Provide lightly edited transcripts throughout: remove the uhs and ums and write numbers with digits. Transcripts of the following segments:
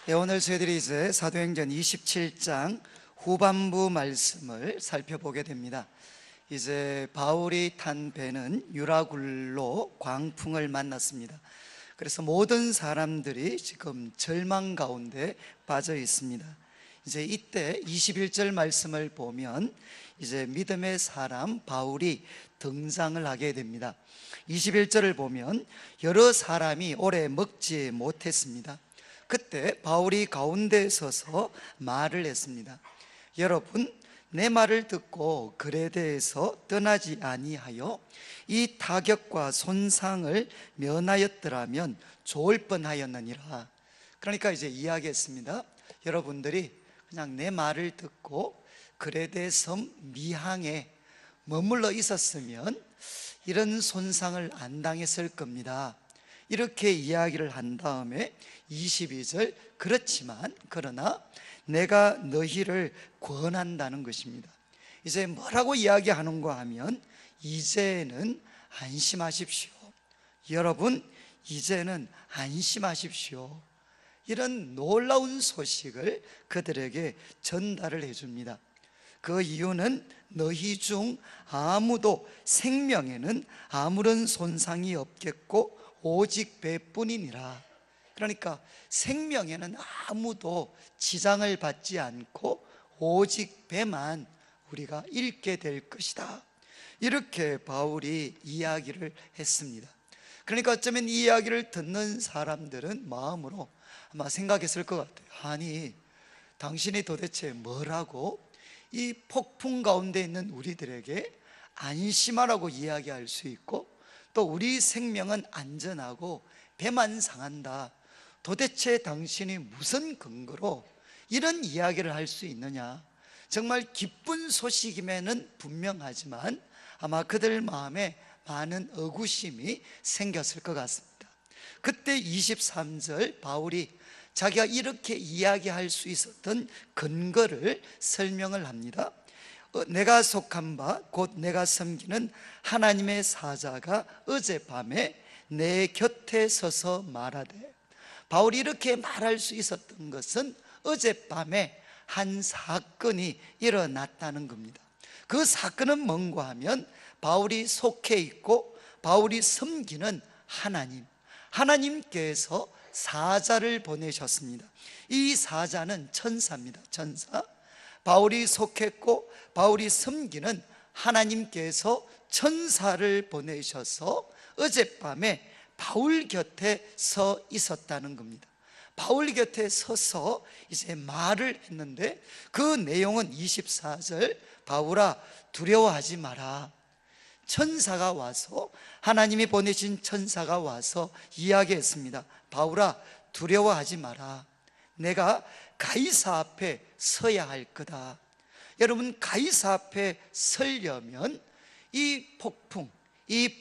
네, 오늘 저희들이 이제 사도행전 27장 후반부 말씀을 살펴보게 됩니다. 이제 바울이 탄 배는 유라굴로 광풍을 만났습니다. 그래서 모든 사람들이 지금 절망 가운데 빠져 있습니다. 이제 이때 21절 말씀을 보면 이제 믿음의 사람 바울이 등장을 하게 됩니다. 21절을 보면 여러 사람이 오래 먹지 못했습니다. 그때 바울이 가운데 서서 말을 했습니다. 여러분, 내 말을 듣고 그레데에서 떠나지 아니하여 이 타격과 손상을 면하였더라면 좋을 뻔하였느니라. 그러니까 이제 이야기했습니다. 여러분들이 그냥 내 말을 듣고 그레데 섬 미항에 머물러 있었으면 이런 손상을 안 당했을 겁니다. 이렇게 이야기를 한 다음에 22절, 그렇지만 그러나 내가 너희를 권한다는 것입니다. 이제 뭐라고 이야기하는가 하면 이제는 안심하십시오. 여러분, 이제는 안심하십시오. 이런 놀라운 소식을 그들에게 전달을 해줍니다. 그 이유는 너희 중 아무도 생명에는 아무런 손상이 없겠고 오직 배뿐이니라. 그러니까 생명에는 아무도 지장을 받지 않고 오직 배만 우리가 잃게 될 것이다. 이렇게 바울이 이야기를 했습니다. 그러니까 어쩌면 이 이야기를 듣는 사람들은 마음으로 아마 생각했을 것 같아요. 아니, 당신이 도대체 뭐라고 이 폭풍 가운데 있는 우리들에게 안심하라고 이야기할 수 있고 또 우리 생명은 안전하고 배만 상한다. 도대체 당신이 무슨 근거로 이런 이야기를 할 수 있느냐. 정말 기쁜 소식임에는 분명하지만 아마 그들 마음에 많은 의구심이 생겼을 것 같습니다. 그때 23절 바울이 자기가 이렇게 이야기할 수 있었던 근거를 설명을 합니다. 내가 속한 바 곧 내가 섬기는 하나님의 사자가 어젯밤에 내 곁에 서서 말하되. 바울이 이렇게 말할 수 있었던 것은 어젯밤에 한 사건이 일어났다는 겁니다. 그 사건은 뭔가 하면 바울이 속해 있고 바울이 섬기는 하나님께서 사자를 보내셨습니다. 이 사자는 천사입니다. 천사. 바울이 속했고 바울이 섬기는 하나님께서 천사를 보내셔서 어젯밤에 바울 곁에 서 있었다는 겁니다. 바울 곁에 서서 이제 말을 했는데 그 내용은 24절, 바울아 두려워하지 마라. 천사가 와서, 하나님이 보내신 천사가 와서 이야기했습니다. 바울아 두려워하지 마라. 내가 가이사 앞에 서야 할 거다. 여러분, 가이사 앞에 서려면 이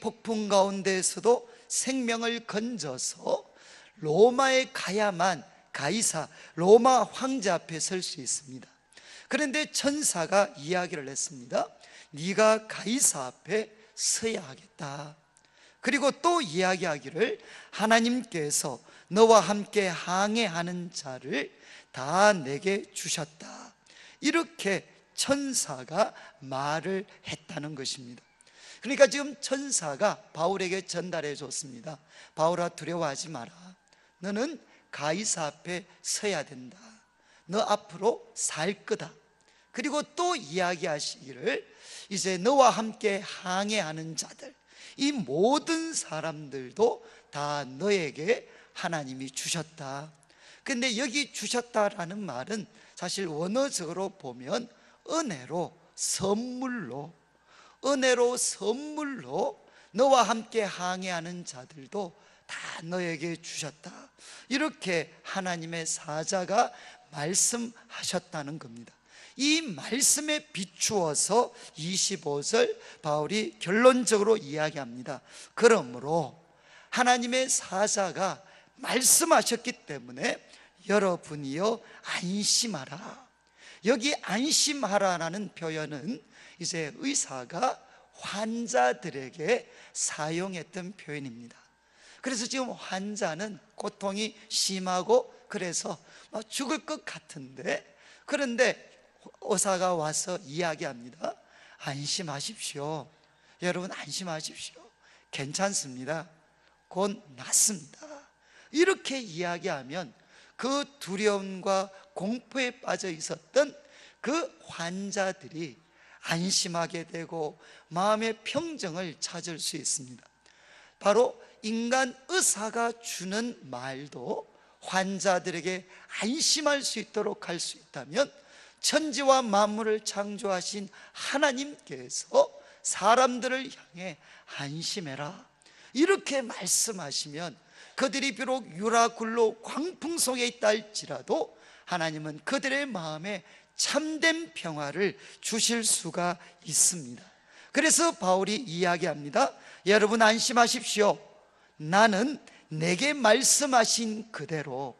폭풍 가운데에서도 생명을 건져서 로마에 가야만 가이사, 로마 황제 앞에 설 수 있습니다. 그런데 천사가 이야기를 했습니다. 네가 가이사 앞에 서야 하겠다. 그리고 또 이야기하기를 하나님께서 너와 함께 항해하는 자를 다 내게 주셨다. 이렇게 천사가 말을 했다는 것입니다. 그러니까 지금 천사가 바울에게 전달해 줬습니다. 바울아 두려워하지 마라. 너는 가이사 앞에 서야 된다. 너 앞으로 살 거다. 그리고 또 이야기하시기를 이제 너와 함께 항해하는 자들, 이 모든 사람들도 다 너에게 하나님이 주셨다. 근데 여기 주셨다라는 말은 사실 원어적으로 보면 은혜로, 선물로 너와 함께 항해하는 자들도 다 너에게 주셨다. 이렇게 하나님의 사자가 말씀하셨다는 겁니다. 이 말씀에 비추어서 25절 바울이 결론적으로 이야기합니다. 그러므로 하나님의 사자가 말씀하셨기 때문에 여러분이여 안심하라. 여기 안심하라라는 표현은 이제 의사가 환자들에게 사용했던 표현입니다. 그래서 지금 환자는 고통이 심하고 그래서 죽을 것 같은데, 그런데 의사가 와서 이야기합니다. 안심하십시오. 여러분 안심하십시오. 괜찮습니다. 곧 낫습니다. 이렇게 이야기하면 그 두려움과 공포에 빠져 있었던 그 환자들이 안심하게 되고 마음의 평정을 찾을 수 있습니다. 바로 인간 의사가 주는 말도 환자들에게 안심할 수 있도록 할 수 있다면, 천지와 만물을 창조하신 하나님께서 사람들을 향해 안심해라 이렇게 말씀하시면, 그들이 비록 유라굴로 광풍 속에 있다 할지라도 하나님은 그들의 마음에 참된 평화를 주실 수가 있습니다. 그래서 바울이 이야기합니다. 여러분 안심하십시오. 나는 내게 말씀하신 그대로,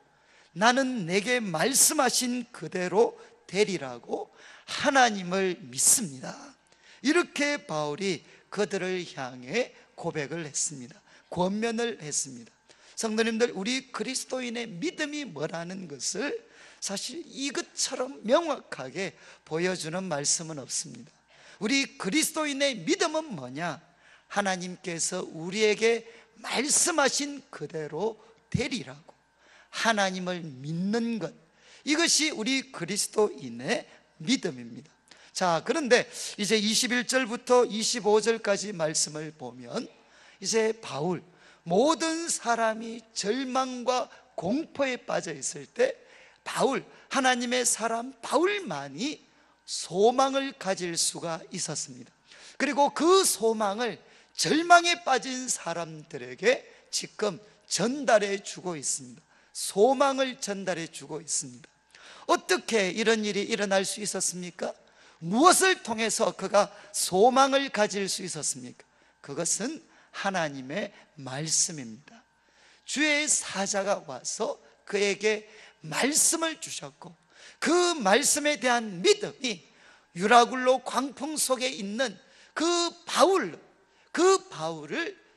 나는 내게 말씀하신 그대로 되리라고 하나님을 믿습니다. 이렇게 바울이 그들을 향해 고백을 했습니다. 권면을 했습니다. 성도님들, 우리 그리스도인의 믿음이 뭐라는 것을 사실 이것처럼 명확하게 보여주는 말씀은 없습니다. 우리 그리스도인의 믿음은 뭐냐? 하나님께서 우리에게 말씀하신 그대로 되리라고 하나님을 믿는 것, 이것이 우리 그리스도인의 믿음입니다. 자, 그런데 이제 21절부터 25절까지 말씀을 보면, 이제 바울, 모든 사람이 절망과 공포에 빠져 있을 때 바울, 하나님의 사람 바울만이 소망을 가질 수가 있었습니다. 그리고 그 소망을 절망에 빠진 사람들에게 지금 전달해 주고 있습니다. 소망을 전달해 주고 있습니다. 어떻게 이런 일이 일어날 수 있었습니까? 무엇을 통해서 그가 소망을 가질 수 있었습니까? 그것은 하나님의 말씀입니다. 주의 사자가 와서 그에게 말씀을 주셨고, 그 말씀에 대한 믿음이 유라굴로 광풍 속에 있는 그 바울을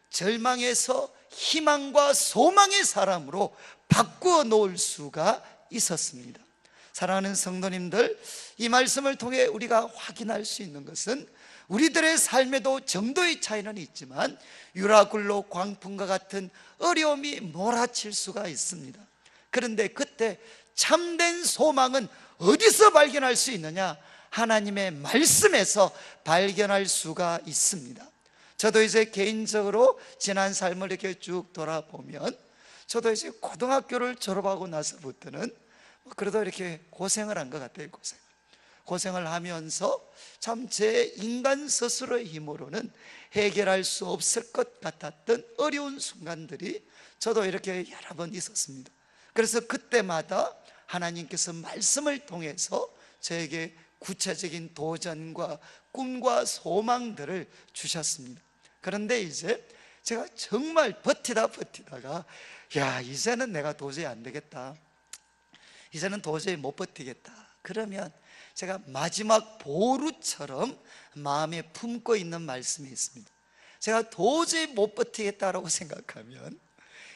절망에서 희망과 소망의 사람으로 바꾸어 놓을 수가 있었습니다. 사랑하는 성도님들, 이 말씀을 통해 우리가 확인할 수 있는 것은 우리들의 삶에도 정도의 차이는 있지만 유라굴로 광풍과 같은 어려움이 몰아칠 수가 있습니다. 그런데 그때 참된 소망은 어디서 발견할 수 있느냐? 하나님의 말씀에서 발견할 수가 있습니다. 저도 이제 개인적으로 지난 삶을 이렇게 쭉 돌아보면, 저도 이제 고등학교를 졸업하고 나서부터는 그래도 이렇게 고생을 한 것 같아요. 고생을 하면서 참 제 인간 스스로의 힘으로는 해결할 수 없을 것 같았던 어려운 순간들이 저도 이렇게 여러 번 있었습니다. 그래서 그때마다 하나님께서 말씀을 통해서 저에게 구체적인 도전과 꿈과 소망들을 주셨습니다. 그런데 이제 제가 정말 버티다가 이제는 내가 도저히 안 되겠다, 이제는 도저히 못 버티겠다, 그러면 제가 마지막 보루처럼 마음에 품고 있는 말씀이 있습니다. 제가 도저히 못 버티겠다라고 생각하면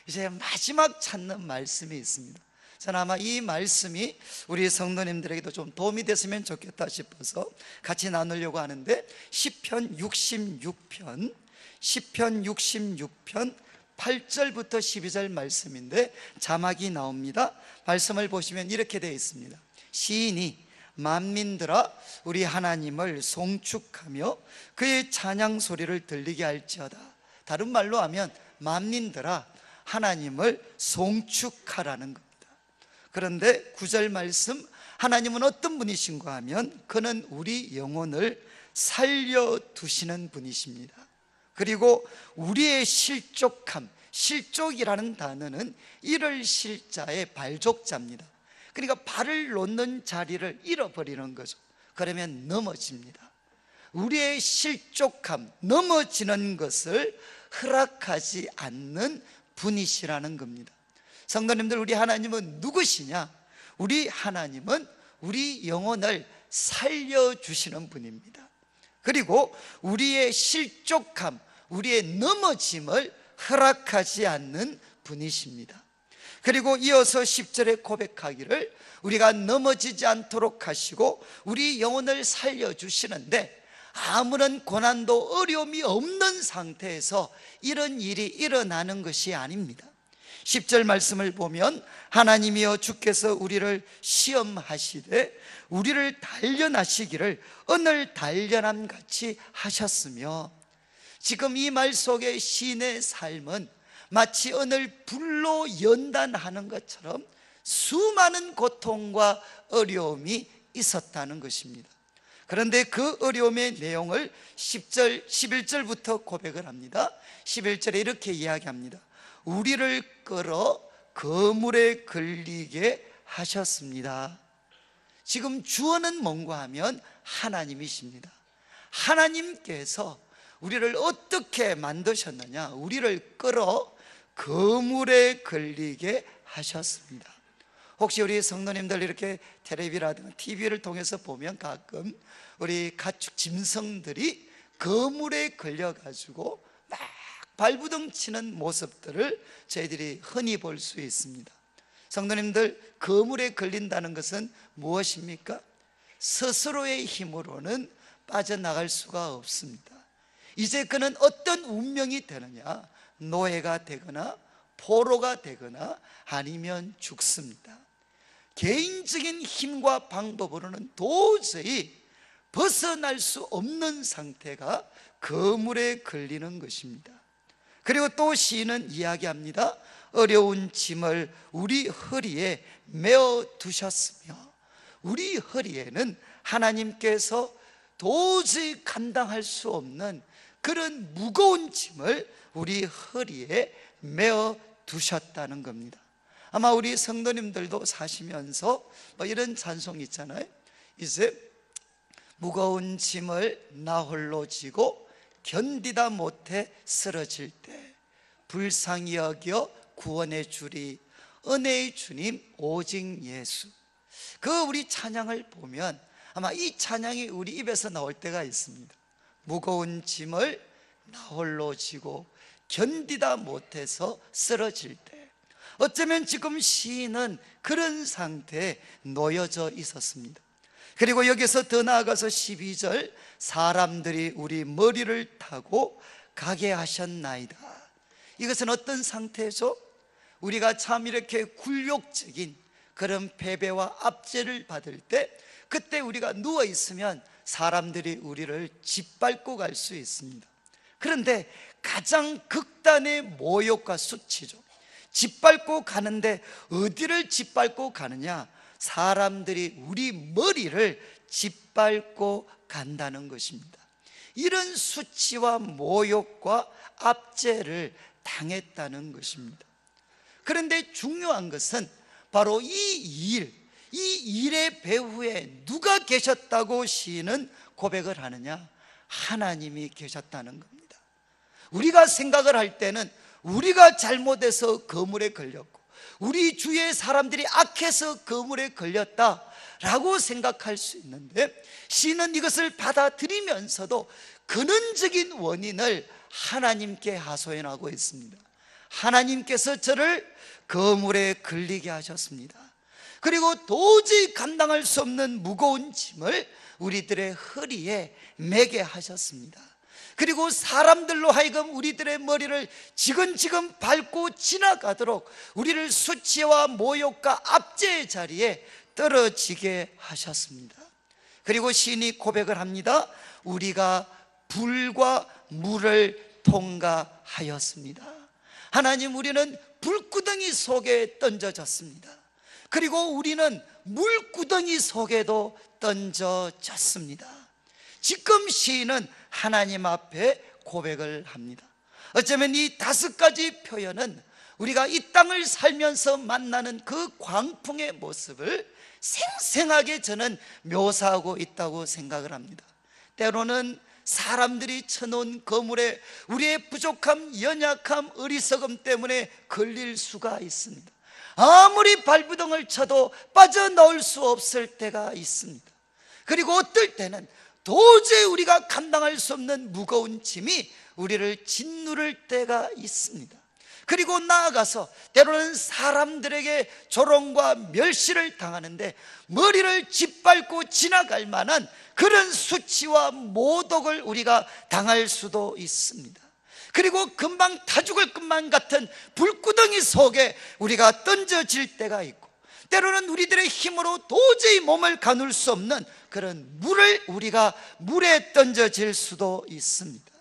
이제 마지막 찾는 말씀이 있습니다. 저는 아마 이 말씀이 우리 성도님들에게도 좀 도움이 됐으면 좋겠다 싶어서 같이 나누려고 하는데, 시편 66편 8절부터 12절 말씀인데 자막이 나옵니다. 말씀을 보시면 이렇게 되어 있습니다. 시인이 만민들아 우리 하나님을 송축하며 그의 찬양 소리를 들리게 할지어다. 다른 말로 하면 만민들아 하나님을 송축하라는 겁니다. 그런데 9절 말씀, 하나님은 어떤 분이신가 하면 그는 우리 영혼을 살려두시는 분이십니다. 그리고 우리의 실족함, 실족이라는 단어는 이를 실자의 발족자입니다. 그러니까 발을 놓는 자리를 잃어버리는 거죠. 그러면 넘어집니다. 우리의 실족함, 넘어지는 것을 허락하지 않는 분이시라는 겁니다. 성도님들, 우리 하나님은 누구시냐? 우리 하나님은 우리 영혼을 살려주시는 분입니다. 그리고 우리의 실족함, 우리의 넘어짐을 허락하지 않는 분이십니다. 그리고 이어서 10절에 고백하기를 우리가 넘어지지 않도록 하시고 우리 영혼을 살려주시는데, 아무런 고난도 어려움이 없는 상태에서 이런 일이 일어나는 것이 아닙니다. 10절 말씀을 보면 하나님이여 주께서 우리를 시험하시되 우리를 단련하시기를 오늘 단련함 같이 하셨으며, 지금 이 말 속에 시인의 삶은 마치 오늘 불로 연단하는 것처럼 수많은 고통과 어려움이 있었다는 것입니다. 그런데 그 어려움의 내용을 10절, 11절부터 고백을 합니다. 11절에 이렇게 이야기합니다. 우리를 끌어 거물에 걸리게 하셨습니다. 지금 주어는 뭔가 하면 하나님이십니다. 하나님께서 우리를 어떻게 만드셨느냐? 우리를 끌어 거물에 걸리게 하셨습니다. 혹시 우리 성도님들 이렇게 텔레비라든가 TV를 통해서 보면 가끔 우리 가축 짐승들이 거물에 걸려가지고 막 발부둥 치는 모습들을 저희들이 흔히 볼 수 있습니다. 성도님들, 거물에 걸린다는 것은 무엇입니까? 스스로의 힘으로는 빠져나갈 수가 없습니다. 이제 그는 어떤 운명이 되느냐? 노예가 되거나 포로가 되거나 아니면 죽습니다. 개인적인 힘과 방법으로는 도저히 벗어날 수 없는 상태가 거물에 걸리는 것입니다. 그리고 또 시인은 이야기합니다. 어려운 짐을 우리 허리에 메어 두셨으며, 우리 허리에는 하나님께서 도저히 감당할 수 없는 그런 무거운 짐을 우리 허리에 메어 두셨다는 겁니다. 아마 우리 성도님들도 사시면서 이런 찬송이 있잖아요. 이제 무거운 짐을 나 홀로 지고 견디다 못해 쓰러질 때 불쌍히 여겨 구원해 주리 은혜의 주님 오직 예수. 그 우리 찬양을 보면 아마 이 찬양이 우리 입에서 나올 때가 있습니다. 무거운 짐을 나 홀로 지고 견디다 못해서 쓰러질 때, 어쩌면 지금 시인은 그런 상태에 놓여져 있었습니다. 그리고 여기서 더 나아가서 12절, 사람들이 우리 머리를 타고 가게 하셨나이다. 이것은 어떤 상태죠? 우리가 참 이렇게 굴욕적인 그런 패배와 압제를 받을 때, 그때 우리가 누워 있으면 사람들이 우리를 짓밟고 갈 수 있습니다. 그런데 가장 극단의 모욕과 수치죠. 짓밟고 가는데 어디를 짓밟고 가느냐? 사람들이 우리 머리를 짓밟고 간다는 것입니다. 이런 수치와 모욕과 압제를 당했다는 것입니다. 그런데 중요한 것은 바로 이 일의 배후에 누가 계셨다고 시인은 고백을 하느냐? 하나님이 계셨다는 겁니다. 우리가 생각을 할 때는 우리가 잘못해서 거물에 걸렸고 우리 주위의 사람들이 악해서 거물에 걸렸다라고 생각할 수 있는데, 시인은 이것을 받아들이면서도 근원적인 원인을 하나님께 하소연하고 있습니다. 하나님께서 저를 거물에 걸리게 하셨습니다. 그리고 도저히 감당할 수 없는 무거운 짐을 우리들의 허리에 매게 하셨습니다. 그리고 사람들로 하여금 우리들의 머리를 지근지근 밟고 지나가도록 우리를 수치와 모욕과 압제의 자리에 떨어지게 하셨습니다. 그리고 시인이 고백을 합니다. 우리가 불과 물을 통과하였습니다. 하나님, 우리는 불구덩이 속에 던져졌습니다. 그리고 우리는 물구덩이 속에도 던져졌습니다. 지금 시인은 하나님 앞에 고백을 합니다. 어쩌면 이 5가지 표현은 우리가 이 땅을 살면서 만나는 그 광풍의 모습을 생생하게 저는 묘사하고 있다고 생각을 합니다. 때로는 사람들이 쳐놓은 거물에 우리의 부족함, 연약함, 어리석음 때문에 걸릴 수가 있습니다. 아무리 발부둥을 쳐도 빠져나올 수 없을 때가 있습니다. 그리고 어떨 때는 도저히 우리가 감당할 수 없는 무거운 짐이 우리를 짓누를 때가 있습니다. 그리고 나아가서 때로는 사람들에게 조롱과 멸시를 당하는데 머리를 짓밟고 지나갈 만한 그런 수치와 모독을 우리가 당할 수도 있습니다. 그리고 금방 타 죽을 것만 같은 불구덩이 속에 우리가 던져질 때가 있고, 때로는 우리들의 힘으로 도저히 몸을 가눌 수 없는 그런 우리가 물에 던져질 수도 있습니다.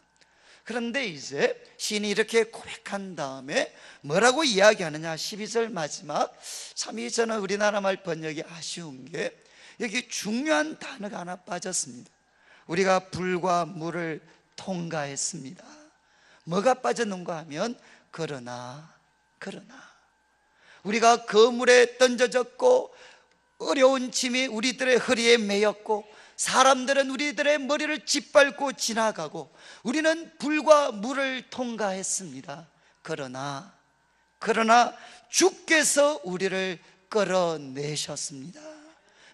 그런데 이제 시인이 이렇게 고백한 다음에 뭐라고 이야기하느냐, 12절 마지막. 참 저는 우리나라 말 번역이 아쉬운 게 여기 중요한 단어가 하나 빠졌습니다. 우리가 불과 물을 통과했습니다. 뭐가 빠졌는가 하면 그러나 우리가 그 물에 던져졌고 어려운 짐이 우리들의 허리에 매였고 사람들은 우리들의 머리를 짓밟고 지나가고 우리는 불과 물을 통과했습니다. 그러나 주께서 우리를 끌어내셨습니다.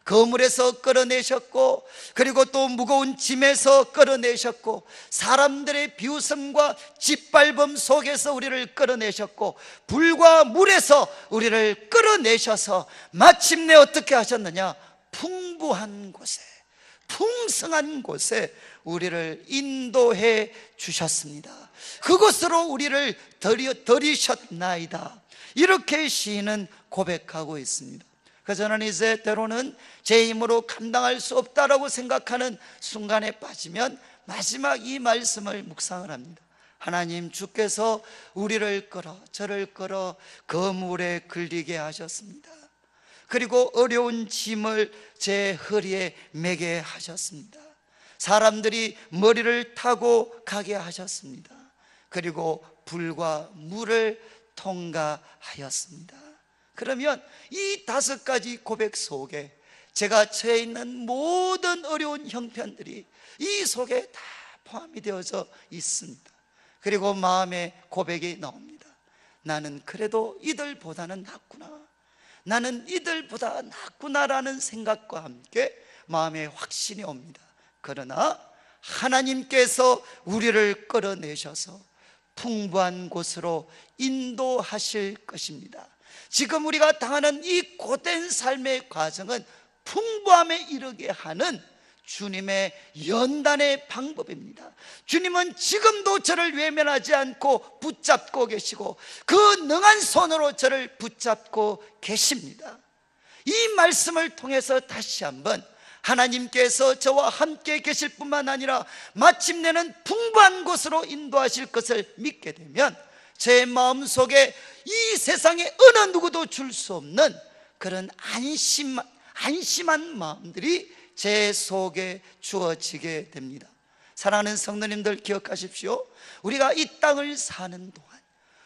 거물에서 끌어내셨고, 그리고 또 무거운 짐에서 끌어내셨고, 사람들의 비웃음과 짓밟음 속에서 우리를 끌어내셨고, 불과 물에서 우리를 끌어내셔서 마침내 어떻게 하셨느냐, 풍부한 곳에, 풍성한 곳에 우리를 인도해 주셨습니다. 그곳으로 우리를 들이셨나이다. 이렇게 시인은 고백하고 있습니다. 저는 이제 때로는 제 힘으로 감당할 수 없다라고 생각하는 순간에 빠지면 마지막 이 말씀을 묵상을 합니다. 하나님, 주께서 우리를 저를 끌어 거물에 걸리게 하셨습니다. 그리고 어려운 짐을 제 허리에 매게 하셨습니다. 사람들이 머리를 타고 가게 하셨습니다. 그리고 불과 물을 통과하였습니다. 그러면 이 5가지 고백 속에 제가 처해 있는 모든 어려운 형편들이 이 속에 다 포함이 되어져 있습니다. 그리고 마음의 고백이 나옵니다. 나는 그래도 이들보다는 낫구나, 나는 이들보다 낫구나라는 생각과 함께 마음의 확신이 옵니다. 그러나 하나님께서 우리를 끌어내셔서 풍부한 곳으로 인도하실 것입니다. 지금 우리가 당하는 이 고된 삶의 과정은 풍부함에 이르게 하는 주님의 연단의 방법입니다. 주님은 지금도 저를 외면하지 않고 붙잡고 계시고 그 능한 손으로 저를 붙잡고 계십니다. 이 말씀을 통해서 다시 한번 하나님께서 저와 함께 계실 뿐만 아니라 마침내는 풍부한 곳으로 인도하실 것을 믿게 되면 제 마음속에 이 세상에 어느 누구도 줄 수 없는 그런 안심한 마음들이 제 속에 주어지게 됩니다. 사랑하는 성도님들, 기억하십시오. 우리가 이 땅을 사는 동안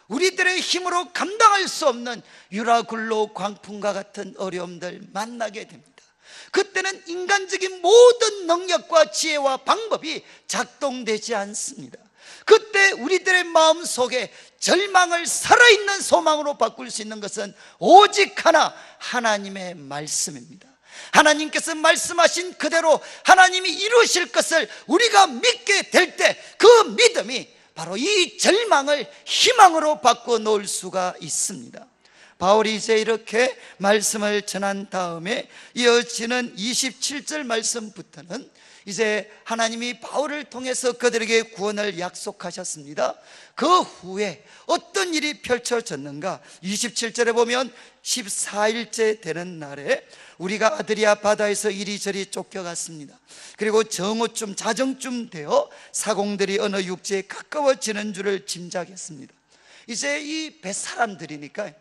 우리들의 힘으로 감당할 수 없는 유라굴로 광풍과 같은 어려움들 만나게 됩니다. 그때는 인간적인 모든 능력과 지혜와 방법이 작동되지 않습니다. 그때 우리들의 마음속에 절망을 살아있는 소망으로 바꿀 수 있는 것은 오직 하나, 하나님의 말씀입니다. 하나님께서 말씀하신 그대로 하나님이 이루실 것을 우리가 믿게 될 때 그 믿음이 바로 이 절망을 희망으로 바꿔 놓을 수가 있습니다. 바울이 이제 이렇게 말씀을 전한 다음에 이어지는 27절 말씀부터는 이제 하나님이 바울을 통해서 그들에게 구원을 약속하셨습니다. 그 후에 어떤 일이 펼쳐졌는가? 27절에 보면 14일째 되는 날에 우리가 아드리아 바다에서 이리저리 쫓겨갔습니다. 그리고 정오쯤 자정쯤 되어 사공들이 어느 육지에 가까워지는 줄을 짐작했습니다. 이제 이 뱃사람들이니까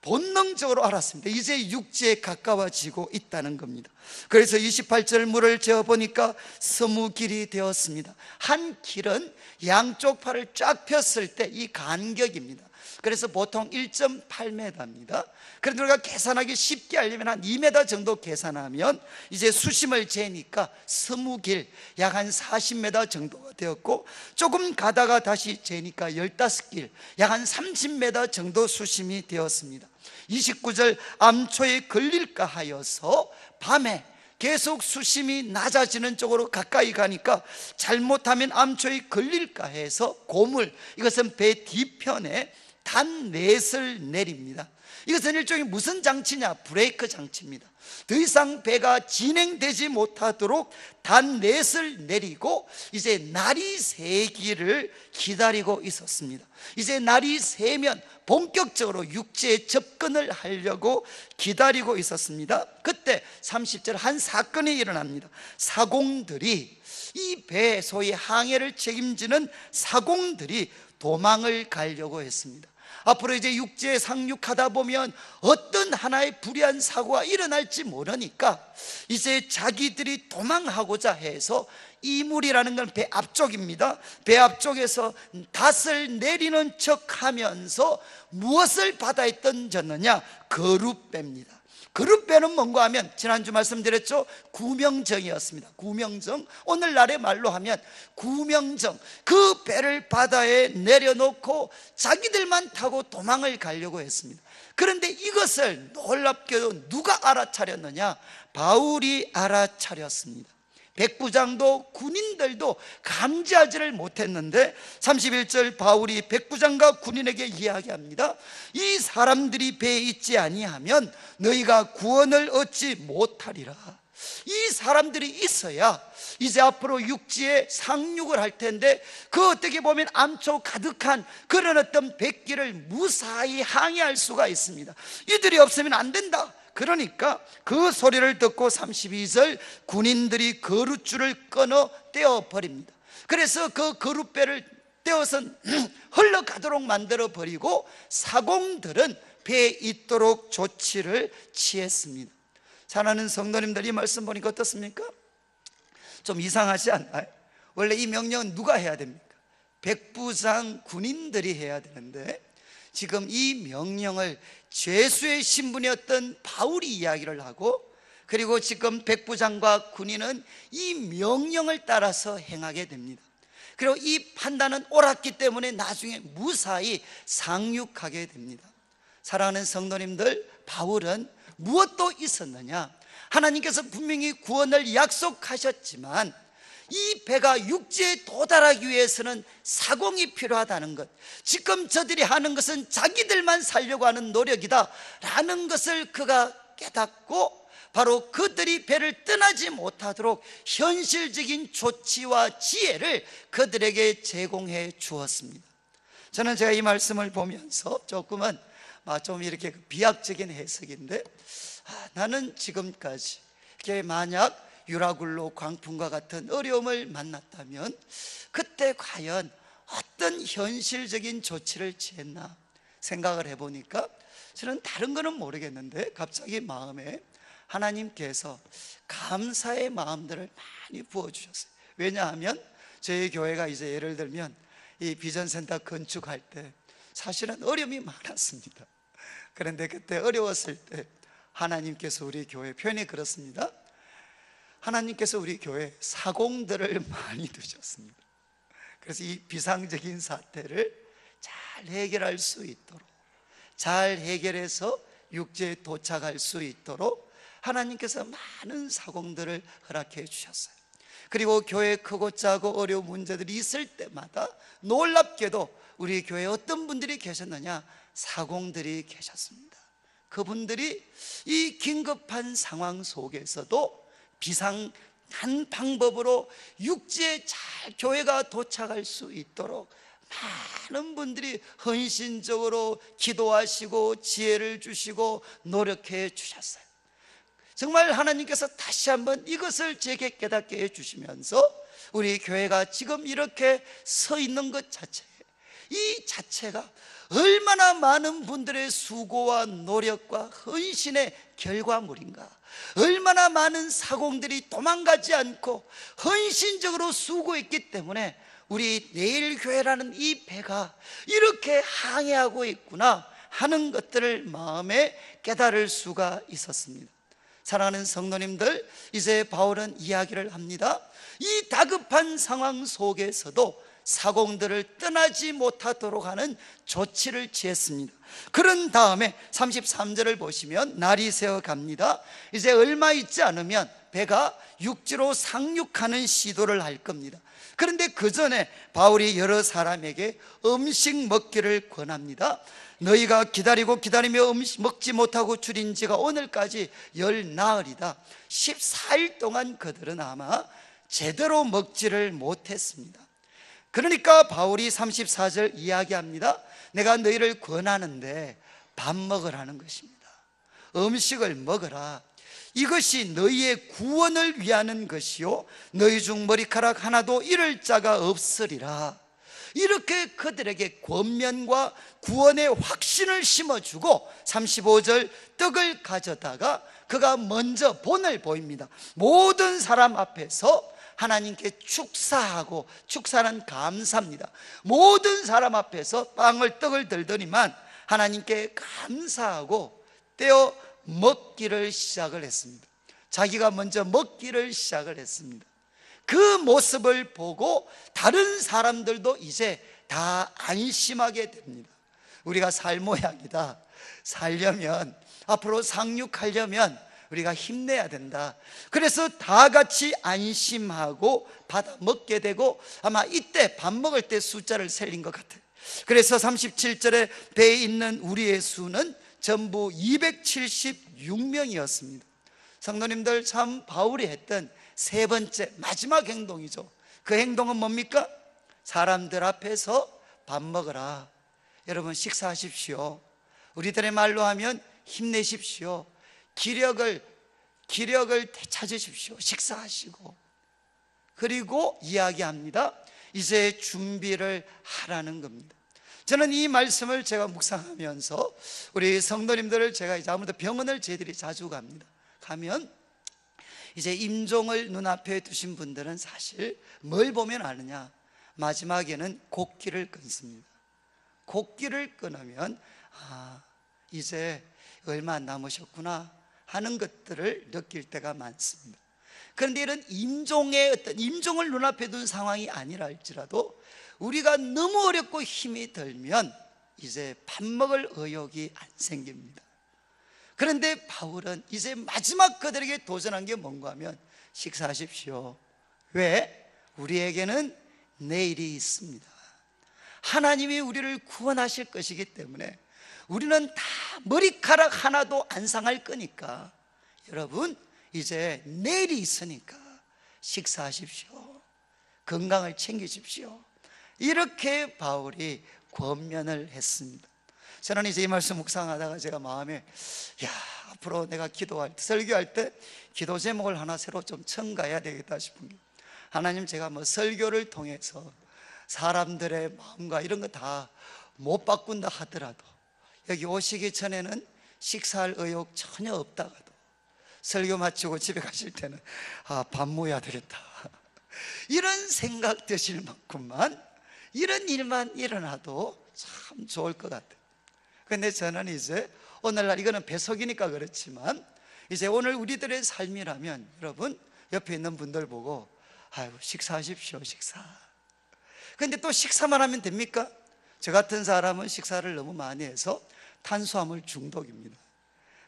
본능적으로 알았습니다. 이제 육지에 가까워지고 있다는 겁니다. 그래서 28절 물을 재어보니까 20길이 되었습니다. 한 길은 양쪽 팔을 쫙 폈을 때 이 간격입니다. 그래서 보통 1.8m입니다. 그런데 우리가 계산하기 쉽게 하려면 한 2m 정도 계산하면 이제 수심을 재니까 20길, 약 한 40m 정도가 되었고, 조금 가다가 다시 재니까 15길, 약 한 30m 정도 수심이 되었습니다. 29절 암초에 걸릴까 하여서 밤에 계속 수심이 낮아지는 쪽으로 가까이 가니까 잘못하면 암초에 걸릴까 해서 고물, 이것은 배 뒤편에 단넷을 내립니다. 이것은 일종의 무슨 장치냐? 브레이크 장치입니다. 더 이상 배가 진행되지 못하도록 단넷을 내리고 이제 날이 새기를 기다리고 있었습니다. 이제 날이 새면 본격적으로 육지에 접근을 하려고 기다리고 있었습니다. 그때 30절 한 사건이 일어납니다. 사공들이, 이 배 소위 항해를 책임지는 사공들이 도망을 가려고 했습니다. 앞으로 이제 육지에 상륙하다 보면 어떤 하나의 불의한 사고가 일어날지 모르니까 이제 자기들이 도망하고자 해서, 이물이라는 건 배 앞쪽입니다. 배 앞쪽에서 닷을 내리는 척 하면서 무엇을 바다에 던졌느냐? 거룻배입니다. 거룻배는 뭔가 하면 지난주 말씀드렸죠? 구명정이었습니다. 구명정, 오늘날의 말로 하면 구명정. 그 배를 바다에 내려놓고 자기들만 타고 도망을 가려고 했습니다. 그런데 이것을 놀랍게도 누가 알아차렸느냐? 바울이 알아차렸습니다. 백부장도 군인들도 감지하지를 못했는데 31절 바울이 백부장과 군인에게 이야기합니다. 이 사람들이 배에 있지 아니하면 너희가 구원을 얻지 못하리라. 이 사람들이 있어야 이제 앞으로 육지에 상륙을 할 텐데, 그 어떻게 보면 암초 가득한 그런 어떤 백기를 무사히 항해할 수가 있습니다. 이들이 없으면 안 된다. 그러니까 그 소리를 듣고 32절 군인들이 거룻줄을 끊어 떼어버립니다. 그래서 그 거룻배를 떼어서 흘러가도록 만들어버리고 사공들은 배에 있도록 조치를 취했습니다. 사랑하는 성도님들, 이 말씀 보니까 어떻습니까? 좀 이상하지 않나요? 원래 이 명령은 누가 해야 됩니까? 백부장 군인들이 해야 되는데, 지금 이 명령을 죄수의 신분이었던 바울이 이야기를 하고, 그리고 지금 백부장과 군인은 이 명령을 따라서 행하게 됩니다. 그리고 이 판단은 옳았기 때문에 나중에 무사히 상륙하게 됩니다. 사랑하는 성도님들, 바울은 무엇도 있었느냐? 하나님께서 분명히 구원을 약속하셨지만 이 배가 육지에 도달하기 위해서는 사공이 필요하다는 것, 지금 저들이 하는 것은 자기들만 살려고 하는 노력이다 라는 것을 그가 깨닫고, 바로 그들이 배를 떠나지 못하도록 현실적인 조치와 지혜를 그들에게 제공해 주었습니다. 저는 제가 이 말씀을 보면서 조금은 좀 이렇게 비약적인 해석인데, 나는 지금까지 만약 유라굴로 광풍과 같은 어려움을 만났다면 그때 과연 어떤 현실적인 조치를 취했나 생각을 해보니까, 저는 다른 거는 모르겠는데 갑자기 마음에 하나님께서 감사의 마음들을 많이 부어주셨어요. 왜냐하면 저희 교회가 이제 예를 들면 이 비전센터 건축할 때 사실은 어려움이 많았습니다. 그런데 그때 어려웠을 때 하나님께서 우리 교회, 표현이 그렇습니다, 하나님께서 우리 교회에 사공들을 많이 두셨습니다. 그래서 이 비상적인 사태를 잘 해결할 수 있도록, 잘 해결해서 육지에 도착할 수 있도록 하나님께서 많은 사공들을 허락해 주셨어요. 그리고 교회에 크고 작고 어려운 문제들이 있을 때마다 놀랍게도 우리 교회에 어떤 분들이 계셨느냐? 사공들이 계셨습니다. 그분들이 이 긴급한 상황 속에서도 비상한 방법으로 육지에 잘 교회가 도착할 수 있도록 많은 분들이 헌신적으로 기도하시고 지혜를 주시고 노력해 주셨어요. 정말 하나님께서 다시 한번 이것을 제게 깨닫게 해주시면서 우리 교회가 지금 이렇게 서 있는 것 자체, 이 자체가 얼마나 많은 분들의 수고와 노력과 헌신의 결과물인가, 얼마나 많은 사공들이 도망가지 않고 헌신적으로 수고했기 때문에 우리 내일교회라는 이 배가 이렇게 항해하고 있구나 하는 것들을 마음에 깨달을 수가 있었습니다. 사랑하는 성도님들, 이제 바울은 이야기를 합니다. 이 다급한 상황 속에서도 사공들을 떠나지 못하도록 하는 조치를 취했습니다. 그런 다음에 33절을 보시면 날이 새어 갑니다. 이제 얼마 있지 않으면 배가 육지로 상륙하는 시도를 할 겁니다. 그런데 그 전에 바울이 여러 사람에게 음식 먹기를 권합니다. 너희가 기다리고 기다리며 음식 먹지 못하고 줄인 지가 오늘까지 10나흘이다. 14일 동안 그들은 아마 제대로 먹지를 못했습니다. 그러니까 바울이 34절 이야기합니다. 내가 너희를 권하는데 밥 먹으라는 것입니다. 음식을 먹어라. 이것이 너희의 구원을 위하는 것이요 너희 중 머리카락 하나도 잃을 자가 없으리라. 이렇게 그들에게 권면과 구원의 확신을 심어주고 35절 떡을 가져다가 그가 먼저 본을 보입니다. 모든 사람 앞에서 하나님께 축사하고, 축사는 감사입니다. 모든 사람 앞에서 떡을 들더니만 하나님께 감사하고 떼어 먹기를 시작을 했습니다. 자기가 먼저 먹기를 시작을 했습니다. 그 모습을 보고 다른 사람들도 이제 다 안심하게 됩니다. 우리가 살 모양이다. 살려면, 앞으로 상륙하려면 우리가 힘내야 된다. 그래서 다 같이 안심하고 받아 먹게 되고, 아마 이때 밥 먹을 때 숫자를 셀린 것 같아요. 그래서 37절에 배에 있는 우리의 수는 전부 276명이었습니다. 성도님들, 참 바울이 했던 세 번째 마지막 행동이죠. 그 행동은 뭡니까? 사람들 앞에서 밥 먹어라. 여러분, 식사하십시오. 우리들의 말로 하면 힘내십시오. 기력을 되찾으십시오. 식사하시고. 그리고 이야기합니다. 이제 준비를 하라는 겁니다. 저는 이 말씀을 제가 묵상하면서 우리 성도님들을, 제가 이제 아무래도 병원을 저희들이 자주 가면 이제 임종을 눈앞에 두신 분들은 사실 뭘 보면 아느냐? 마지막에는 곡기를 끊습니다. 곡기를 끊으면 이제 얼마 안 남으셨구나 하는 것들을 느낄 때가 많습니다. 그런데 이런 임종을 눈앞에 둔 상황이 아니라 할지라도 우리가 너무 어렵고 힘이 들면 이제 밥 먹을 의욕이 안 생깁니다. 그런데 바울은 이제 마지막 그들에게 도전한 게 뭔가 하면 식사하십시오. 왜? 우리에게는 내일이 있습니다. 하나님이 우리를 구원하실 것이기 때문에 우리는 다 머리카락 하나도 안 상할 거니까, 여러분 이제 내일이 있으니까 식사하십시오. 건강을 챙기십시오. 이렇게 바울이 권면을 했습니다. 저는 이제 이 말씀 묵상하다가 제가 마음에, 앞으로 내가 기도할 때, 설교할 때 기도 제목을 하나 새로 좀 첨가해야 되겠다 싶은 게, 하나님, 제가 설교를 통해서 사람들의 마음과 이런 거 다 못 바꾼다 하더라도, 여기 오시기 전에는 식사할 의욕 전혀 없다가도 설교 마치고 집에 가실 때는 밥 먹어야 되겠다 이런 생각 드실 만큼만 이런 일만 일어나도 참 좋을 것 같아요. 근데 저는 이제 오늘날, 이거는 배석이니까 그렇지만, 이제 오늘 우리들의 삶이라면 여러분 옆에 있는 분들 보고 식사하십시오, 식사. 근데 또 식사만 하면 됩니까? 저 같은 사람은 식사를 너무 많이 해서 탄수화물 중독입니다.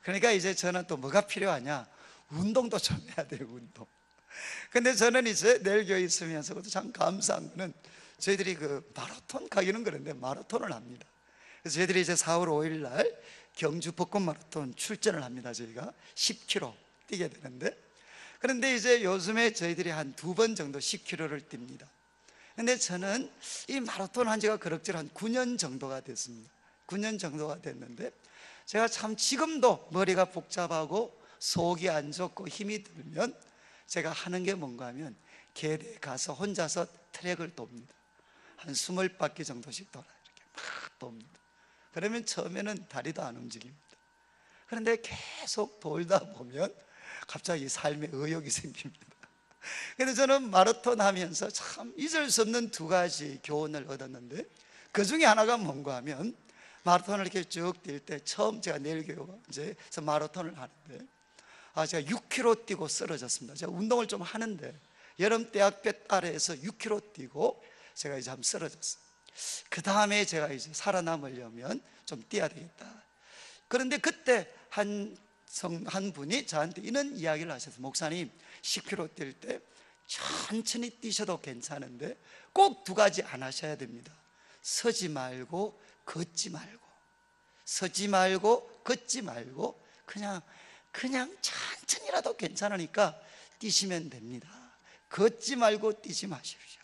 그러니까 이제 저는 또 뭐가 필요하냐? 운동도 좀 해야 돼요, 운동. 근데 저는 이제 내일 교회 있으면서도 참 감사한 거는, 저희들이 그 마라톤 가기는 그런데 마라톤을 합니다. 그래서 저희들이 이제 4월 5일 날 경주 벚꽃 마라톤 출전을 합니다. 저희가 10km 뛰게 되는데, 그런데 이제 요즘에 저희들이 한 2번 정도 10km를 뜁니다. 근데 저는 이 마라톤 한 지가 그럭저럭 한 9년 정도가 됐습니다. 9년 정도가 됐는데, 제가 참 지금도 머리가 복잡하고 속이 안 좋고 힘이 들면 제가 하는 게 뭔가 하면 계대에 가서 혼자서 트랙을 돕니다. 한 20바퀴 정도씩 돌아요. 이렇게 막 돕니다. 그러면 처음에는 다리도 안 움직입니다. 그런데 계속 돌다 보면 갑자기 삶에 의욕이 생깁니다. 그래서 저는 마라톤 하면서 참 잊을 수 없는 2가지 교훈을 얻었는데, 그 중에 하나가 뭔가 하면, 마라톤을 이렇게 쭉 뛸 때, 처음 제가 내일 교회가 이제 마라톤을 하는데, 제가 6km 뛰고 쓰러졌습니다. 제가 운동을 좀 하는데 여름 대학볕 아래에서 6km 뛰고 제가 이제 한번 쓰러졌어요. 그 다음에 제가 이제 살아남으려면 좀 뛰어야 되겠다. 그런데 그때 한 한 분이 저한테 이런 이야기를 하셨어요. 목사님, 10km 뛸 때 천천히 뛰셔도 괜찮은데 꼭 두 가지 안 하셔야 됩니다. 서지 말고 걷지 말고, 서지 말고 걷지 말고 그냥 천천히라도 괜찮으니까 뛰시면 됩니다. 걷지 말고 뛰지 마십시오.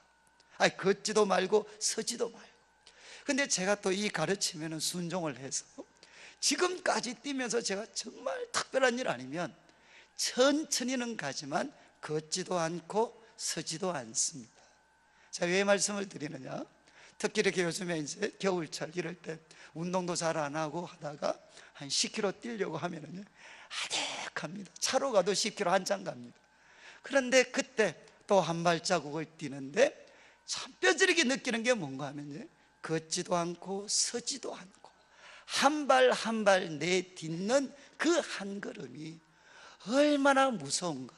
아니, 걷지도 말고 서지도 말고. 근데 제가 또 이 가르치면 순종을 해서 지금까지 뛰면서 제가 정말 특별한 일 아니면 천천히는 가지만 걷지도 않고 서지도 않습니다. 자, 왜 말씀을 드리느냐? 특히 이렇게 요즘에 이제 겨울철 이럴 때 운동도 잘 안 하고 하다가 한 10km 뛰려고 하면은요, 아득합니다. 차로 가도 10km 한참 갑니다. 그런데 그때 또 한 발자국을 뛰는데 참 뼈저리게 느끼는 게 뭔가 하면요, 걷지도 않고 서지도 않고 한 발 한 발 내딛는 그 한 걸음이 얼마나 무서운가.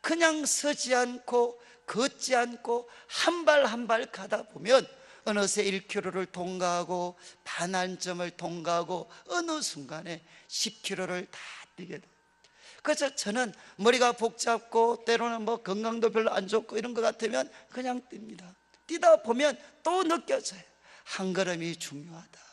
그냥 서지 않고 걷지 않고 한 발 한 발 가다 보면 어느새 1km를 통과하고 반환점을 통과하고 어느 순간에 10km를 다 뛰게 돼요. 그래서 저는 머리가 복잡고 때로는 뭐 건강도 별로 안 좋고 이런 것 같으면 그냥 뜁니다. 뛰다 보면 또 느껴져요. 한 걸음이 중요하다.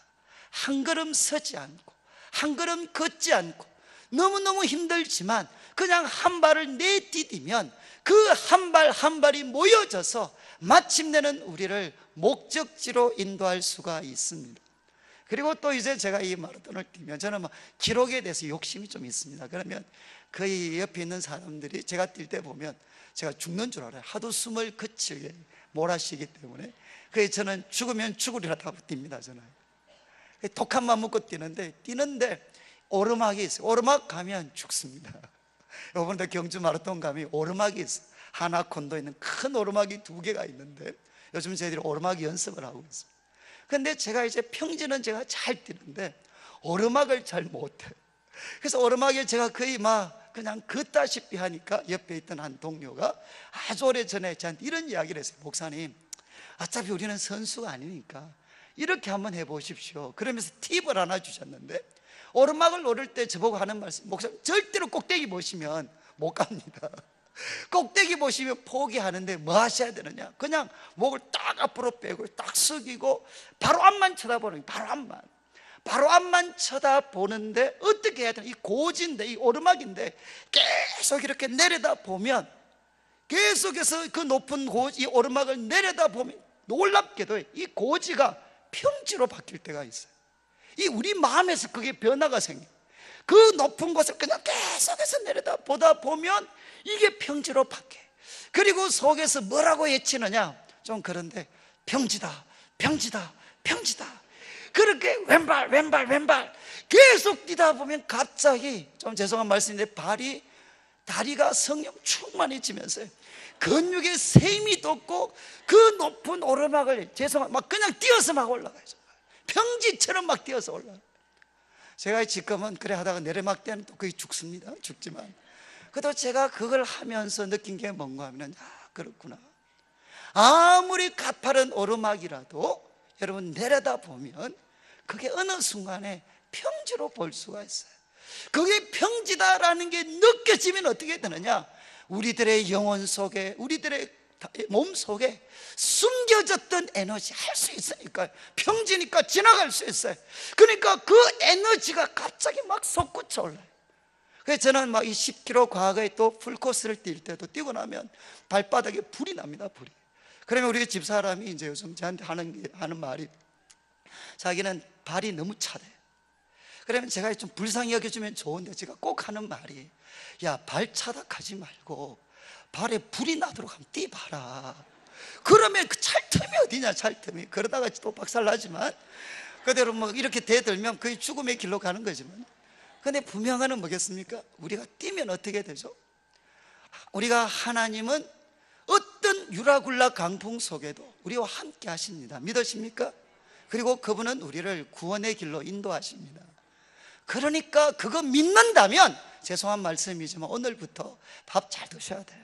한 걸음 서지 않고 한 걸음 걷지 않고 너무너무 힘들지만 그냥 한 발을 내디디면 그 한 발 한 발이 모여져서 마침내는 우리를 목적지로 인도할 수가 있습니다. 그리고 또 이제 제가 이 마라톤을 뛰면 저는 기록에 대해서 욕심이 좀 있습니다. 그러면 거의 옆에 있는 사람들이 제가 뛸 때 보면 제가 죽는 줄 알아요. 하도 숨을 거칠게 몰아쉬기 때문에. 그래서 저는 죽으면 죽으리라 하고 뜁니다. 저는 독한 맘 먹고 뛰는데 오르막이 있어요. 오르막 가면 죽습니다. 이번에 경주 마라톤 가면 오르막이 있어요. 하나콘도에 있는 큰 오르막이 2개가 있는데 요즘 저희들이 오르막 연습을 하고 있습니다. 근데 제가 이제 평지는 제가 잘 뛰는데 오르막을 잘 못해요. 그래서 오르막에 제가 거의 그냥 걷다시피 하니까 옆에 있던 한 동료가 아주 오래전에 저한테 이런 이야기를 했어요. 목사님, 어차피 우리는 선수가 아니니까 이렇게 한번 해보십시오. 그러면서 팁을 하나 주셨는데, 오르막을 오를 때 저보고 하는 말씀, 목사님 절대로 꼭대기 보시면 못 갑니다. 꼭대기 보시면 포기하는데 뭐 하셔야 되느냐? 그냥 목을 딱 앞으로 빼고 딱 숙이고 바로 앞만 쳐다보는 거예요. 바로 앞만 쳐다보는데 어떻게 해야 되나? 이 고지인데, 이 오르막인데 계속 이렇게 내려다 보면, 계속해서 그 높은 고지, 이 오르막을 내려다 보면 놀랍게도 이 고지가 평지로 바뀔 때가 있어요. 이 우리 마음에서 그게 변화가 생겨요. 그 높은 곳을 그냥 계속해서 내려다 보다 보면 이게 평지로 바뀌어요. 그리고 속에서 뭐라고 외치느냐? 좀 그런데 평지다, 평지다, 평지다. 그렇게 왼발 계속 뛰다 보면 갑자기, 좀 죄송한 말씀인데, 다리가 성령 충만해지면서 근육에 셈이 돋고 그 높은 오르막을 그냥 뛰어서 올라가요. 평지처럼 뛰어서 올라가요. 제가 지금은 그래 하다가 내리막 때는 또 거의 죽지만 그래도 제가 그걸 하면서 느낀 게 뭔가 하면, 그렇구나. 아무리 가파른 오르막이라도 여러분 내려다 보면 그게 어느 순간에 평지로 볼 수가 있어요. 그게 평지다라는 게 느껴지면 어떻게 되느냐? 우리들의 영혼 속에, 우리들의 몸 속에 숨겨졌던 에너지, 할 수 있으니까, 평지니까 지나갈 수 있어요. 그러니까 그 에너지가 갑자기 솟구쳐 올라요. 그래서 저는 이 10km 과거에 또 풀코스를 뛸 때도 뛰고 나면 발바닥에 불이 납니다. 불이. 그러면 우리 집사람이 이제 요즘 저한테 하는 말이, 자기는 발이 너무 차대. 그러면 제가 좀 불쌍히 여겨주면 좋은데 제가 꼭 하는 말이, 야, 발 차다 가지 말고 발에 불이 나도록 한번 뛰어봐라. 그러면 그 찰틈이 어디냐, 찰틈이. 그러다가 또 박살나지만 그대로 이렇게 대들면 거의 죽음의 길로 가는 거지만, 근데 분명한 건 뭐겠습니까? 우리가 뛰면 어떻게 되죠? 우리가 하나님은 어떤 유라굴라 강풍 속에도 우리와 함께 하십니다. 믿으십니까? 그리고 그분은 우리를 구원의 길로 인도하십니다. 그러니까 그거 믿는다면, 죄송한 말씀이지만 오늘부터 밥 잘 드셔야 돼요.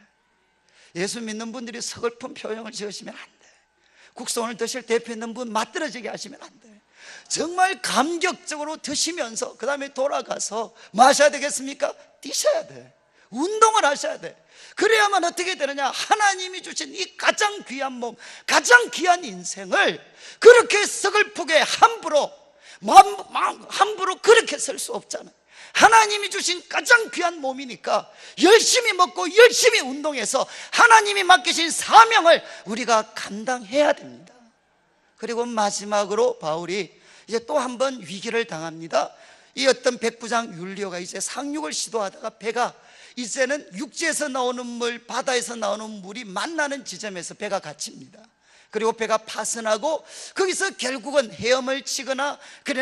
예수 믿는 분들이 서글픈 표정을 지으시면 안 돼. 국수 오늘 드실 대표 있는 분 맞들어지게 하시면 안 돼. 정말 감격적으로 드시면서 그 다음에 돌아가서 뭐 하셔야 되겠습니까? 뛰셔야 돼. 운동을 하셔야 돼. 그래야만 어떻게 되느냐? 하나님이 주신 이 가장 귀한 몸, 가장 귀한 인생을 그렇게 서글프게 함부로 그렇게 쓸 수 없잖아요. 하나님이 주신 가장 귀한 몸이니까 열심히 먹고 열심히 운동해서 하나님이 맡기신 사명을 우리가 감당해야 됩니다. 그리고 마지막으로 바울이 이제 또 한 번 위기를 당합니다. 이 어떤 백부장 율리오가 이제 상륙을 시도하다가 배가 이제는 육지에서 나오는 물, 바다에서 나오는 물이 만나는 지점에서 배가 갇힙니다. 그리고 배가 파손하고 거기서 결국은 헤엄을 치거나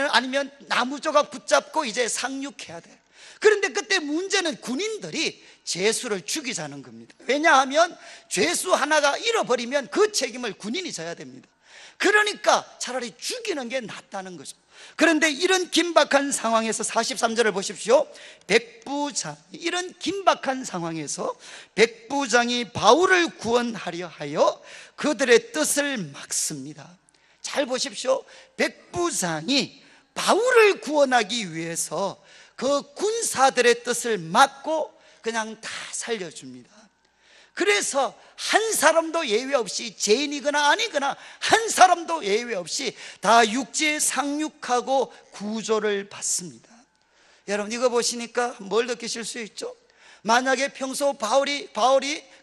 아니면 나무 조각 붙잡고 이제 상륙해야 돼요. 그런데 그때 문제는 군인들이 죄수를 죽이자는 겁니다. 왜냐하면 죄수 하나가 잃어버리면 그 책임을 군인이 져야 됩니다. 그러니까 차라리 죽이는 게 낫다는 거죠. 그런데 이런 긴박한 상황에서 43절을 보십시오. 이런 긴박한 상황에서 백부장이 바울을 구원하려 하여 그들의 뜻을 막습니다. 잘 보십시오. 백부장이 바울을 구원하기 위해서 그 군사들의 뜻을 막고 그냥 다 살려줍니다. 그래서 한 사람도 예외 없이 죄인이거나 아니거나 한 사람도 예외 없이 다 육지에 상륙하고 구조를 받습니다. 여러분 이거 보시니까 뭘 느끼실 수 있죠? 만약에 평소 바울이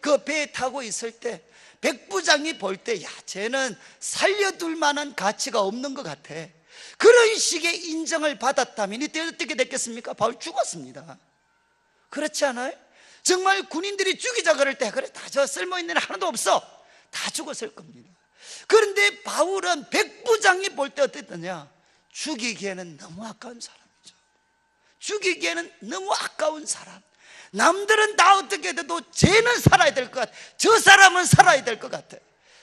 그 배에 타고 있을 때 백부장이 볼 때 야 쟤는 살려둘 만한 가치가 없는 것 같아, 그런 식의 인정을 받았다면 이때 어떻게 됐겠습니까? 바울 죽었습니다. 그렇지 않아요? 정말 군인들이 죽이자 그럴 때 그래 다 저 쓸모있는 애 하나도 없어, 다 죽었을 겁니다. 그런데 바울은 백부장이 볼 때 어땠느냐? 죽이기에는 너무 아까운 사람이죠. 죽이기에는 너무 아까운 사람. 남들은 다 어떻게 돼도 쟤는 살아야 될 것 같아, 저 사람은 살아야 될 것 같아.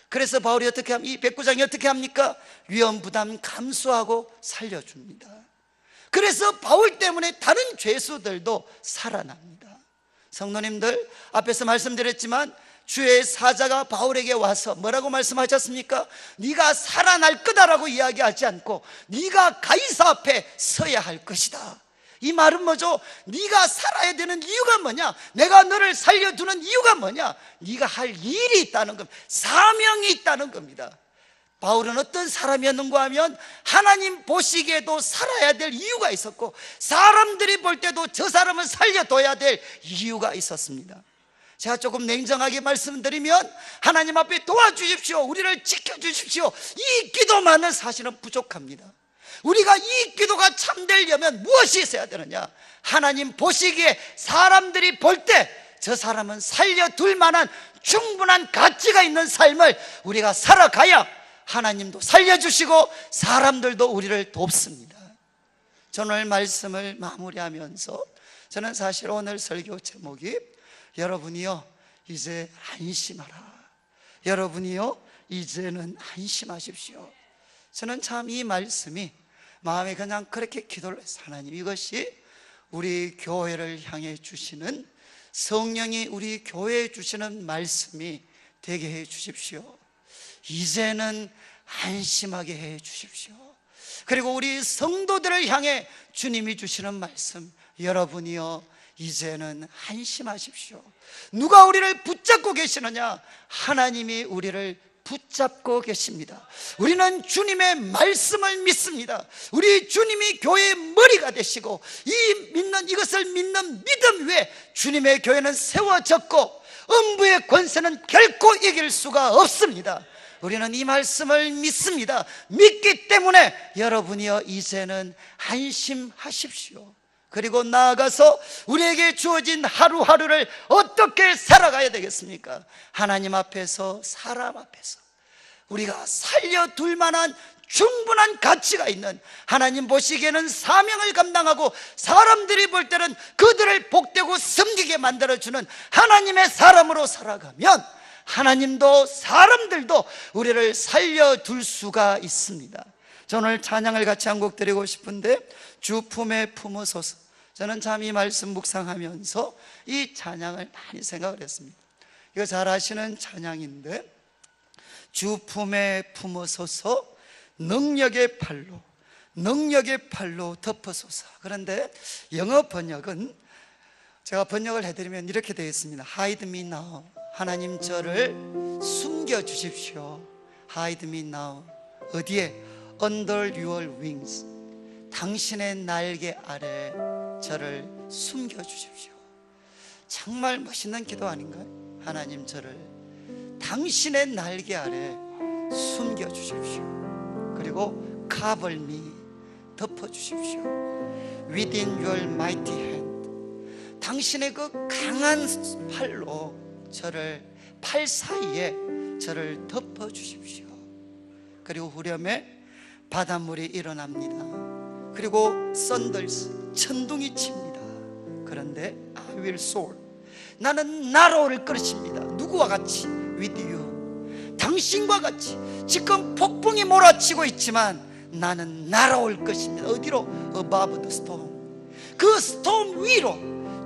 그래서 바울이 이 백부장이 어떻게 합니까? 위험 부담 감수하고 살려줍니다. 그래서 바울 때문에 다른 죄수들도 살아납니다. 성도님들, 앞에서 말씀드렸지만 주의 사자가 바울에게 와서 뭐라고 말씀하셨습니까? 네가 살아날 거다라고 이야기하지 않고 네가 가이사 앞에 서야 할 것이다. 이 말은 뭐죠? 네가 살아야 되는 이유가 뭐냐? 내가 너를 살려두는 이유가 뭐냐? 네가 할 일이 있다는 겁니다. 사명이 있다는 겁니다. 바울은 어떤 사람이었는가 하면 하나님 보시기에도 살아야 될 이유가 있었고 사람들이 볼 때도 저 사람은 살려둬야 될 이유가 있었습니다. 제가 조금 냉정하게 말씀드리면 하나님 앞에 도와주십시오, 우리를 지켜주십시오, 이 기도만은 사실은 부족합니다. 우리가 이 기도가 참되려면 무엇이 있어야 되느냐? 하나님 보시기에 사람들이 볼 때 저 사람은 살려둘 만한 충분한 가치가 있는 삶을 우리가 살아가야 하나님도 살려주시고 사람들도 우리를 돕습니다. 저는 오늘 말씀을 마무리하면서 저는 사실 오늘 설교 제목이 여러분이요 이제 안심하라, 여러분이요 이제는 안심하십시오. 저는 참 이 말씀이 마음에 그냥 그렇게 기도를 해서 하나님 이것이 우리 교회를 향해 주시는 성령이 우리 교회에 주시는 말씀이 되게 해 주십시오. 이제는 안심하게 해 주십시오. 그리고 우리 성도들을 향해 주님이 주시는 말씀, 여러분이요 이제는 안심하십시오. 누가 우리를 붙잡고 계시느냐? 하나님이 우리를 붙잡고 계십니다. 우리는 주님의 말씀을 믿습니다. 우리 주님이 교회의 머리가 되시고 이것을 믿는 믿음 위에 주님의 교회는 세워졌고 음부의 권세는 결코 이길 수가 없습니다. 우리는 이 말씀을 믿습니다. 믿기 때문에 여러분이요 이제는 안심하십시오. 그리고 나아가서 우리에게 주어진 하루하루를 어떻게 살아가야 되겠습니까? 하나님 앞에서, 사람 앞에서 우리가 살려둘 만한 충분한 가치가 있는, 하나님 보시기에는 사명을 감당하고 사람들이 볼 때는 그들을 복되고 섬기게 만들어주는 하나님의 사람으로 살아가면 하나님도 사람들도 우리를 살려둘 수가 있습니다. 저는 오늘 찬양을 같이 한 곡 드리고 싶은데, 주 품에 품으소서. 저는 참 이 말씀 묵상하면서 이 찬양을 많이 생각을 했습니다. 이거 잘 아시는 찬양인데, 주 품에 품으소서 능력의 팔로 능력의 팔로 덮어소서. 그런데 영어 번역은 제가 번역을 해드리면 이렇게 되어 있습니다. Hide me now. 하나님 저를 숨겨주십시오. Hide me now. 어디에? Under your wings. 당신의 날개 아래 저를 숨겨주십시오. 정말 멋있는 기도 아닌가요? 하나님 저를 당신의 날개 아래 숨겨주십시오. 그리고 cover me, 덮어주십시오. Within your mighty hand. 당신의 그 강한 팔로 저를, 팔 사이에 저를 덮어주십시오. 그리고 후렴에 바닷물이 일어납니다. 그리고 썬더스, 천둥이 칩니다. 그런데 I will soar. 나는 날아올 것입니다. 누구와 같이? With you. 당신과 같이. 지금 폭풍이 몰아치고 있지만 나는 날아올 것입니다. 어디로? Above the storm. 그 스톰 위로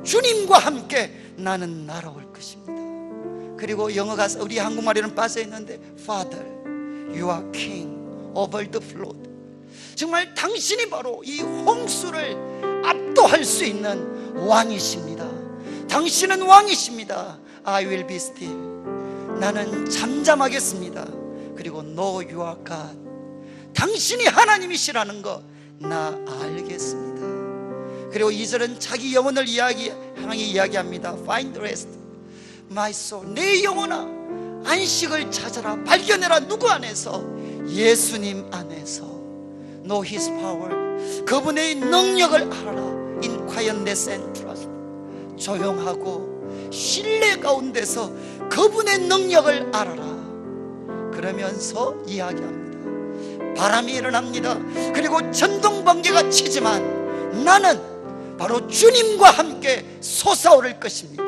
주님과 함께 나는 날아올 것입니다. 그리고 영어 가사, 우리 한국말에는 빠져 있는데 Father, you are king over the flood. 정말 당신이 바로 이 홍수를 압도할 수 있는 왕이십니다. 당신은 왕이십니다. I will be still. 나는 잠잠하겠습니다. 그리고 No, you are God. 당신이 하나님이시라는 거 나 알겠습니다. 그리고 2절은 자기 영혼을 향하게 이야기합니다. Find rest, my soul. 내 영혼아, 안식을 찾아라. 발견해라. 누구 안에서? 예수님 안에서. Know His power. 그분의 능력을 알아라. In quietness and trust. 조용하고 신뢰 가운데서 그분의 능력을 알아라. 그러면서 이야기합니다. 바람이 일어납니다. 그리고 천둥 번개가 치지만 나는 바로 주님과 함께 솟아오를 것입니다.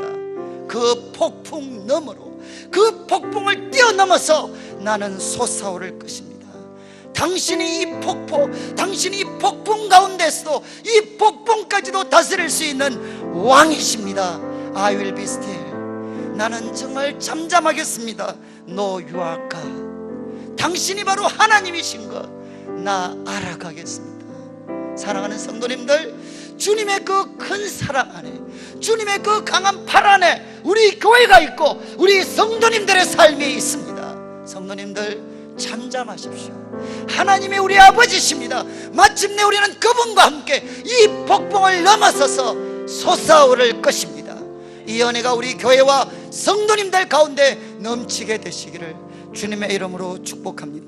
그 폭풍 너머로, 그 폭풍을 뛰어넘어서 나는 솟아오를 것입니다. 당신이 이 폭포, 당신이 이 폭풍 가운데서도 이 폭풍까지도 다스릴 수 있는 왕이십니다. I will be still. 나는 정말 잠잠하겠습니다. No, you are God. 당신이 바로 하나님이신 것 나 알아가겠습니다. 사랑하는 성도님들, 주님의 그 큰 사랑 안에, 주님의 그 강한 팔 안에 우리 교회가 있고 우리 성도님들의 삶이 있습니다. 성도님들 잠잠하십시오. 하나님이 우리 아버지십니다. 마침내 우리는 그분과 함께 이 폭풍을 넘어서서 솟아오를 것입니다. 이 은혜가 우리 교회와 성도님들 가운데 넘치게 되시기를 주님의 이름으로 축복합니다.